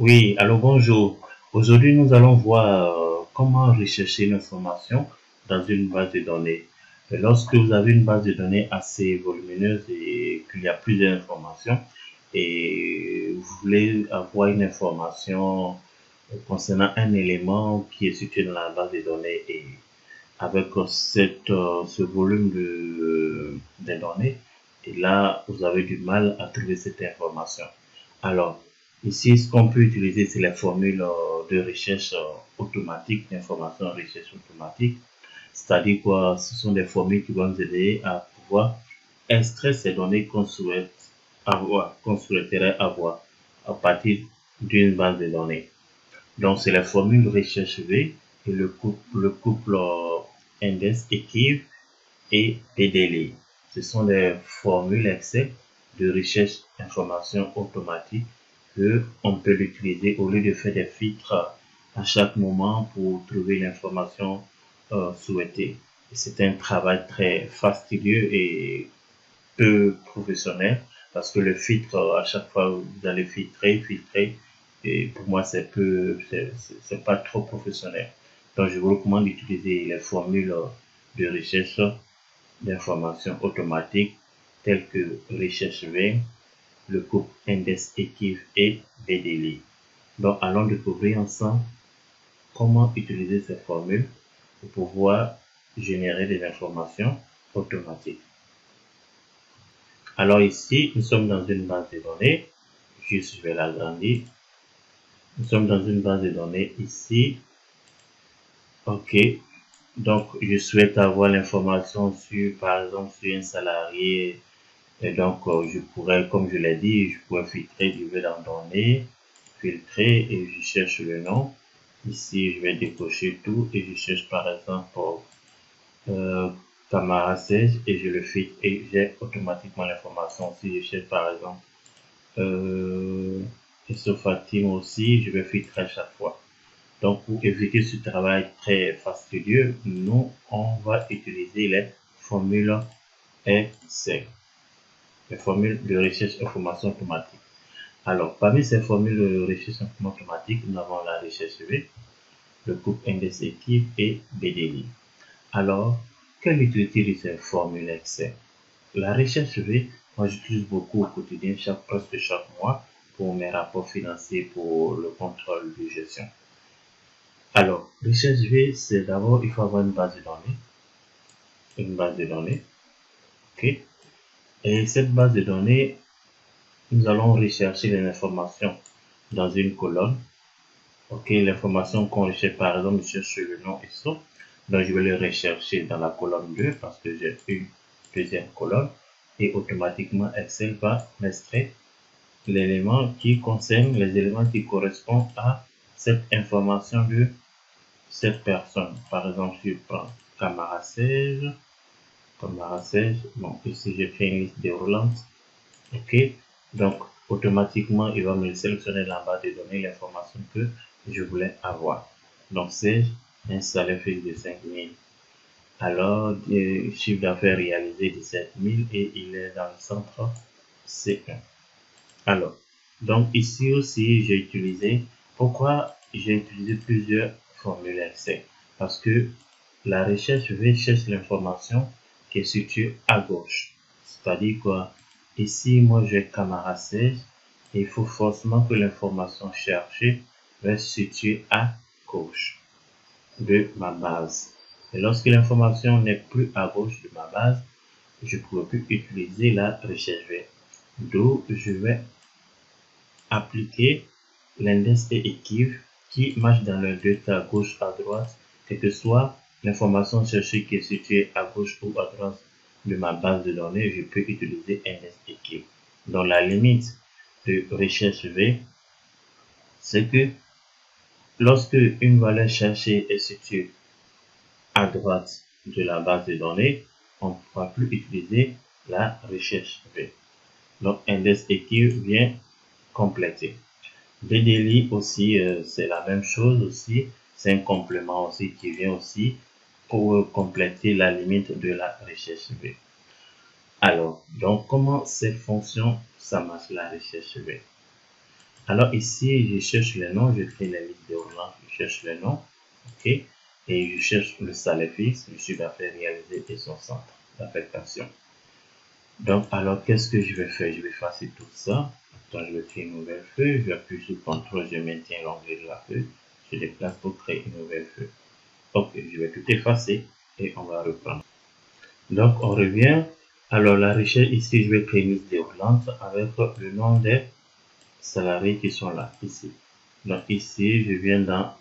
Oui, alors bonjour. Aujourd'hui, nous allons voir comment rechercher l'information dans une base de données. Et lorsque vous avez une base de données assez volumineuse et qu'il y a plusieurs informations et vous voulez avoir une information concernant un élément qui est situé dans la base de données et avec ce volume de données, et là, vous avez du mal à trouver cette information. Alors, ici, ce qu'on peut utiliser, c'est la formule de recherche automatique, d'information en recherche automatique. C'est-à-dire quoi, ce sont des formules qui vont nous aider à pouvoir extraire ces données qu'on souhaite avoir, qu'on souhaiterait avoir à partir d'une base de données. Donc, c'est la formule recherche V et le couple index équive et PDLI. Ce sont des formules Excel de recherche information automatique que on peut l'utiliser au lieu de faire des filtres à chaque moment pour trouver l'information souhaitée. C'est un travail très fastidieux et peu professionnel parce que le filtre, à chaque fois vous allez filtrer, et pour moi c'est pas trop professionnel. Donc je vous recommande d'utiliser les formules de recherche d'information automatique telles que recherche V, le couple index équive et VDLI. Donc allons découvrir ensemble comment utiliser ces formules pour pouvoir générer des informations automatiques. Alors ici, nous sommes dans une base de données. Juste, je vais l'agrandir. Nous sommes dans une base de données ici. OK. Donc, je souhaite avoir l'information sur, par exemple, sur un salarié. Et donc, je pourrais, comme je l'ai dit, je pourrais filtrer, je vais dans données, filtrer et je cherche le nom. Ici, je vais décocher tout et je cherche par exemple euh, Camara 16 et je le filtre et j'ai automatiquement l'information. Si je cherche par exemple et ce Fatim aussi, je vais filtrer à chaque fois. Donc, pour éviter ce travail très fastidieux, nous, on va utiliser les formules Excel, les formules de recherche information automatique. Alors, parmi ces formules de recherche information automatique, nous avons la recherche V, le couple index équipe et BDI. Alors, quelle utilité de ces formules Excel? La recherche V, moi j'utilise beaucoup au quotidien, presque chaque mois, pour mes rapports financiers, pour le contrôle de gestion. Alors, recherche V, c'est d'abord, il faut avoir une base de données. Une base de données. OK. Et cette base de données, nous allons rechercher les informations dans une colonne. OK, l'information qu'on recherche, par exemple, je cherche le nom et ça. Donc, je vais le rechercher dans la colonne 2 parce que j'ai une deuxième colonne. Et automatiquement, Excel va m'extraire l'élément qui concerne les éléments qui correspondent à cette information de cette personne. Par exemple, si je prends Camara 16, bon, ici j'ai fait une liste déroulante. OK, donc automatiquement il va me sélectionner dans la base de données l'information que je voulais avoir. Donc 16, un salaire fixe de 5 000. Alors, chiffre d'affaires réalisé 17 000 et il est dans le centre C1. Alors, donc ici aussi, pourquoi j'ai utilisé plusieurs formules Excel? Parce que la recherche cherche l'information qui est située à gauche. C'est-à-dire quoi? Ici, moi, j'ai Camara 16 et il faut forcément que l'information cherchée reste située à gauche de ma base. Et lorsque l'information n'est plus à gauche de ma base, je ne pourrai plus utiliser la recherche V. D'où je vais appliquer l'index et équive qui marche dans les deux cas, gauche à droite, quelle que soit l'information cherchée qui est située à gauche ou à droite de ma base de données, je peux utiliser index équive. Dans la limite de recherche V, c'est que lorsque une valeur cherchée est située à droite de la base de données, on ne pourra plus utiliser la recherche V. Donc, index équive vient compléter. BDLI aussi, c'est la même chose aussi. C'est un complément aussi qui vient aussi pour compléter la limite de la recherche V. Alors, donc, comment cette fonction, ça marche la recherche V? Alors ici, je cherche le nom, je crée la liste de relance, je cherche le nom, ok, et je cherche le salaire fixe, le chiffre d'affaires réalisé et son centre d'affectation. Donc, alors, qu'est-ce que je vais faire? Je vais effacer tout ça. Attends, je vais créer une nouvelle feuille. Je appuie sur CTRL, je maintiens l'onglet de la feuille. Je déplace pour créer une nouvelle feuille. Ok, je vais tout effacer et on va reprendre. Donc, on revient. Alors, la recherche ici, je vais créer une liste déroulante avec le nom des salariés qui sont là, ici. Donc, ici, je viens dans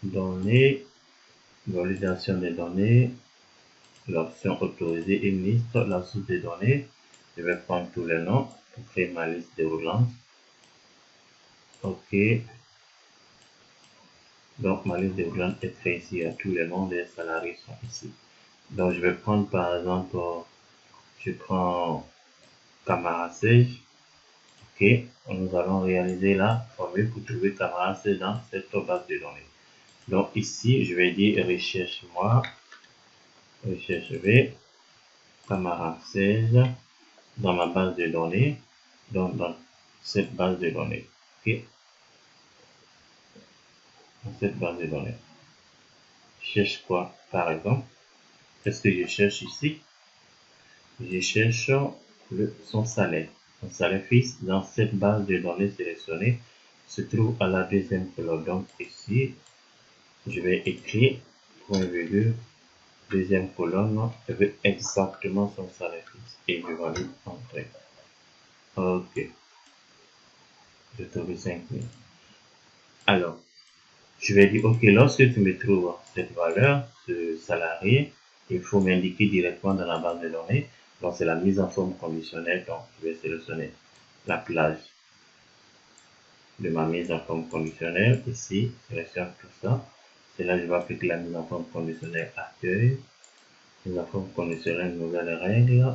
Données, validation des données, l'option autoriser une liste, la source des données. Je vais prendre tous les noms pour créer ma liste déroulante. Ok. Donc, ma liste déroulante est créée ici. Tous les noms des salariés sont ici. Donc, je vais prendre par exemple, je prends Camara Sage. Ok. Nous allons réaliser la formule pour trouver Camara Sage dans cette base de données. Donc, ici, je vais dire recherche-moi, recherche V, Camara Sage dans ma base de données, donc dans cette base de données. Ok. Dans cette base de données. Je cherche quoi, par exemple? Qu'est-ce que je cherche ici? Je cherche son salaire. Son salaire fixe dans cette base de données sélectionnée se trouve à la deuxième colonne. Donc ici, je vais écrire point virgule, deuxième colonne avec exactement son salaire fixe et je valide entrée. Ok, je trouve 5000. Alors, je vais dire, ok, lorsque tu me trouves cette valeur, ce salarié, il faut m'indiquer directement dans la base de données. Donc, c'est la mise en forme conditionnelle. Donc, je vais sélectionner la plage de ma mise en forme conditionnelle. Ici, sélectionne tout ça. C'est là que je vais appliquer la mise en forme conditionnelle accueil. Mise en forme conditionnelle, nouvelles règles.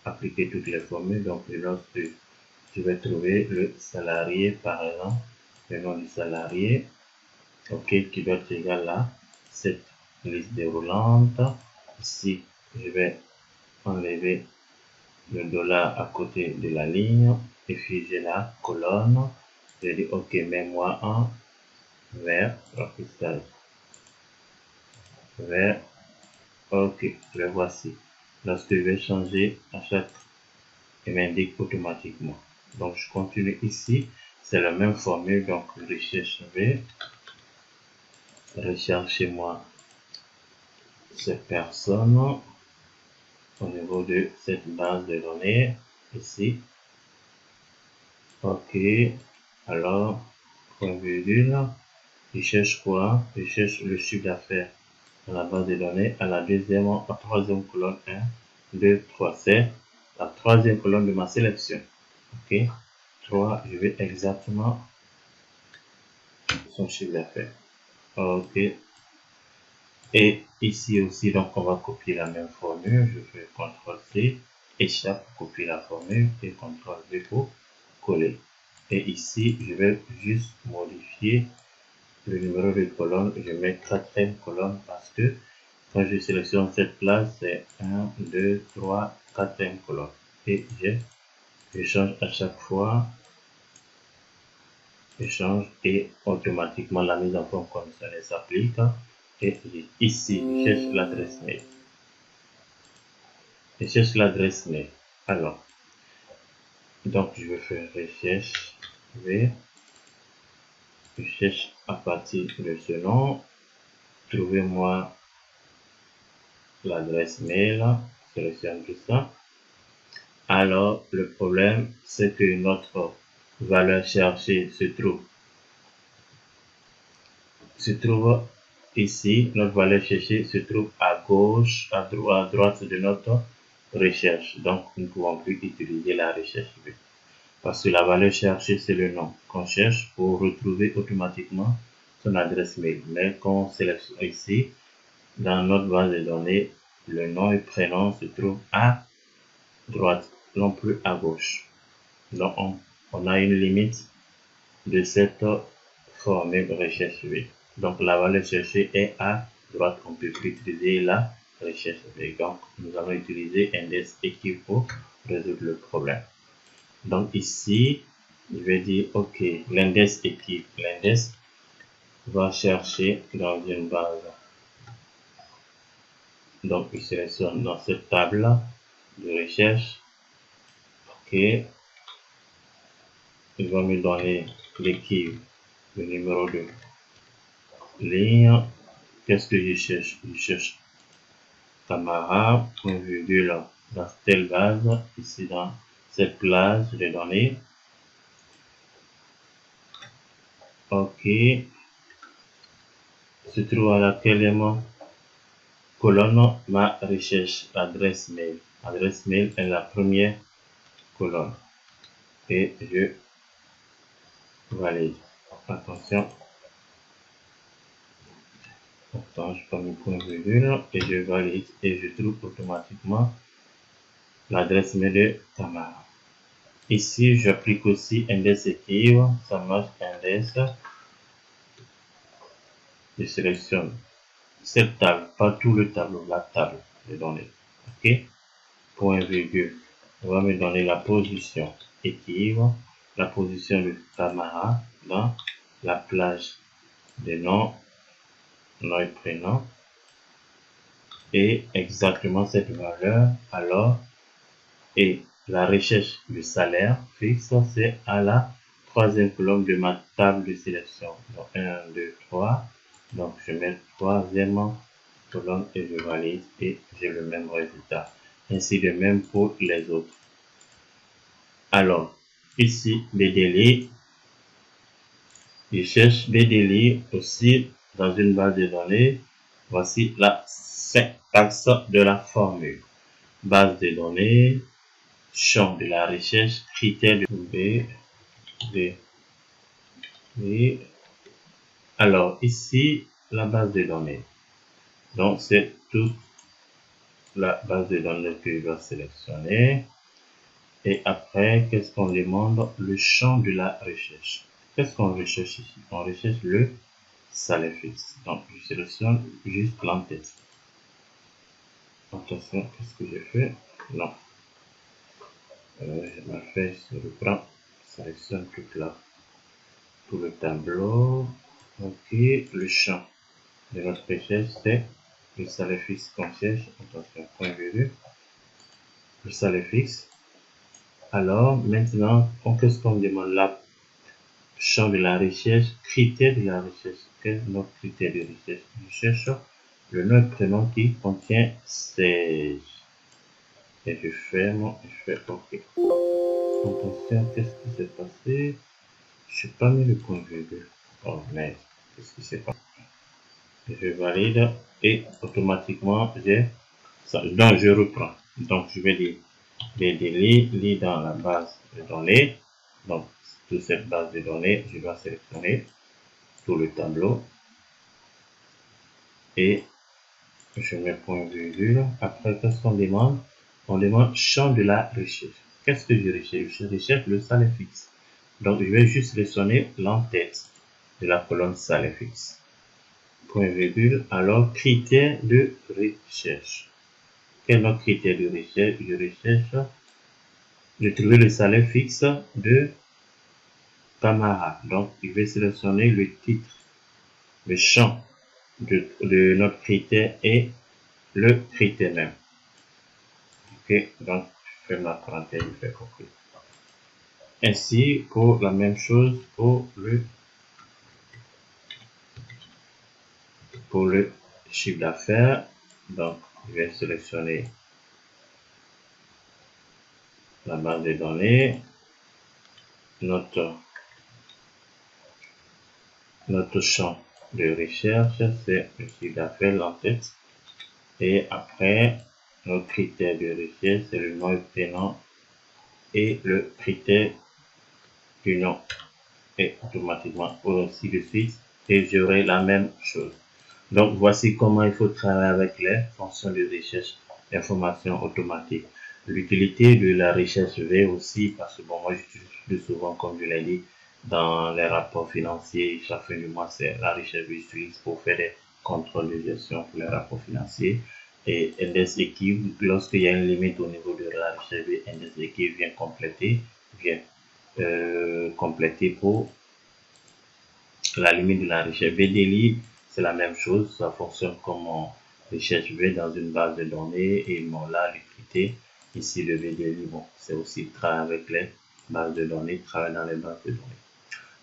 Appliquer toutes les formules. Donc, lorsque je vais trouver le salarié, par exemple, le nom du salarié, ok, qui doit être égal à cette liste déroulante. Ici, je vais enlever le dollar à côté de la ligne et figer la colonne. Je dis ok, mets-moi en vert, remplissage vert. Ok, le voici. Lorsque je vais changer à chaque, il m'indique automatiquement. Donc je continue ici, c'est la même formule. Donc recherche V, recherchez-moi cette personne au niveau de cette base de données ici. Ok, alors point virgule, je cherche quoi? Je cherche le chiffre d'affaires dans la base de données à la troisième colonne 1, 2, 3, c'est la troisième colonne de ma sélection. Ok, 3, je vais exactement son chiffre d'affaires. Ok, et ici aussi, donc on va copier la même formule. Je fais CTRL-C, échappe, copier la formule et CTRL-V pour coller. Et ici, je vais juste modifier le numéro de colonne. Je mets quatrième colonne parce que quand je sélectionne cette place, c'est 1, 2, 3, quatrième colonne. Et je change à chaque fois. Je change et automatiquement la mise en forme conditionnelle s'applique. Et ici, je cherche l'adresse mail. Je cherche l'adresse mail. Alors, donc je vais faire recherche V. Je cherche à partir de ce nom. Trouvez-moi l'adresse mail. Sélectionne tout ça. Alors, le problème, c'est que notre valeur cherchée se trouve ici. Notre valeur cherchée se trouve à gauche, à droite de notre recherche. Donc, nous ne pouvons plus utiliser la recherche V. Parce que la valeur cherchée, c'est le nom qu'on cherche pour retrouver automatiquement son adresse mail. Mais quand on sélectionne ici, dans notre base de données, le nom et prénom se trouvent à droite, non plus à gauche. Donc, on a une limite de cette formule recherche V. Donc, la valeur cherchée est à droite. On peut plus utiliser la recherche V. Donc, nous allons utiliser index équipe pour résoudre le problème. Donc, ici, je vais dire OK, l'index équipe. L'index va chercher dans une base. Donc, il sélectionne dans cette table de recherche. OK. Il va me donner l'équipe, le numéro de ligne. Qu'est-ce que je cherche? Je cherche Tamara, point virgule, dans telle base, ici dans cette plage de données. OK. Se trouve à la quelle colonne ma recherche, adresse mail. Adresse mail est la première colonne. Et je valide. Attention. Attends, je prends mon point virgule et je valide et je trouve automatiquement l'adresse mail de Tamara. Ici, j'applique aussi index équipe, ça marche index. Je sélectionne cette table, pas tout le tableau, la table de données. OK. Point virgule. On va me donner la position équipe, la position de Tamara dans la plage des noms, nom et prénom. Et exactement cette valeur, alors, et la recherche du salaire fixe, c'est à la troisième colonne de ma table de sélection. Donc 1, 2, 3. Donc je mets troisième colonne et je valide et j'ai le même résultat. Ainsi de même pour les autres. Alors, ici, les délais. Je cherche des délais aussi dans une base de données. Voici la syntaxe de la formule. Base de données, champ de la recherche, critères de B, D, D. Alors, ici, la base de données. Donc, c'est toute la base de données que je dois sélectionner. Et après, qu'est-ce qu'on demande? Le champ de la recherche. Qu'est-ce qu'on recherche ici? On recherche le salaire fixe. Donc, je sélectionne juste l'entête. Attention, qu'est-ce que j'ai fait? Non. Je m'ai fait sur le plan. Sélectionne tout le tableau. OK. Le champ de notre recherche, c'est le salaire fixe qu'on cherche. Attention, point virgule. Le salaire fixe. Alors, maintenant, qu'est-ce qu'on demande là? Champ de la recherche, critères de la recherche. Quel est notre critère de recherche? Je cherche le nom et prénom qui contient 16. Et je ferme et je fais OK. Attention, qu'est-ce qui s'est passé? Je n'ai pas mis le point virgule. Oh merde, qu'est-ce qui s'est passé? Je valide et automatiquement j'ai ça. Donc je reprends. Donc je vais dire les délais liés dans la base de données. Donc toute cette base de données, je dois sélectionner tout le tableau et je mets point virgule. Après, qu'est-ce qu'on demande? On demande champ de la recherche. Qu'est-ce que je recherche? Je recherche le salaire fixe. Donc, je vais juste sélectionner l'entête de la colonne salaire fixe. Point virgule. Alors, critère de recherche. Quel est notre critère de recherche? Je recherche de trouver le salaire fixe de Tamara. Donc, je vais sélectionner le titre, le champ de notre critère et le critère même. OK, donc je fais ma parenthèse, je fais OK. Ainsi, pour la même chose pour le chiffre d'affaires. Donc, je vais sélectionner la base de données, notre champ de recherche, c'est le chiffre d'affaires, l'entête. Et après, notre critère de recherche, c'est le nom et prénom et le critère du nom. Et automatiquement, ainsi de suite, et j'aurai la même chose. Donc, voici comment il faut travailler avec les fonctions de recherche d'information automatique. L'utilité de la recherche V aussi, parce que bon, moi j'utilise plus souvent, comme je l'ai dit, dans les rapports financiers, chaque fin du mois, c'est la recherche que j'utilise pour faire des contrôles de gestion pour les rapports financiers. Et index équipe, lorsqu'il y a une limite au niveau de la recherche V, index équipe vient compléter, vient compléter pour la limite de la recherche. VDLib, c'est la même chose, ça fonctionne comme en recherche V dans une base de données et bon là l'utilité ici le VDLib, bon c'est aussi travailler avec les bases de données, travailler dans les bases de données.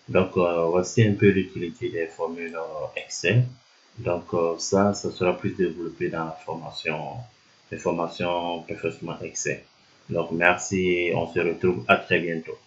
Donc voici un peu l'utilité des formules Excel. Donc ça sera plus développé dans la formation, les formations Perfectionnement Excel. Donc merci et on se retrouve à très bientôt.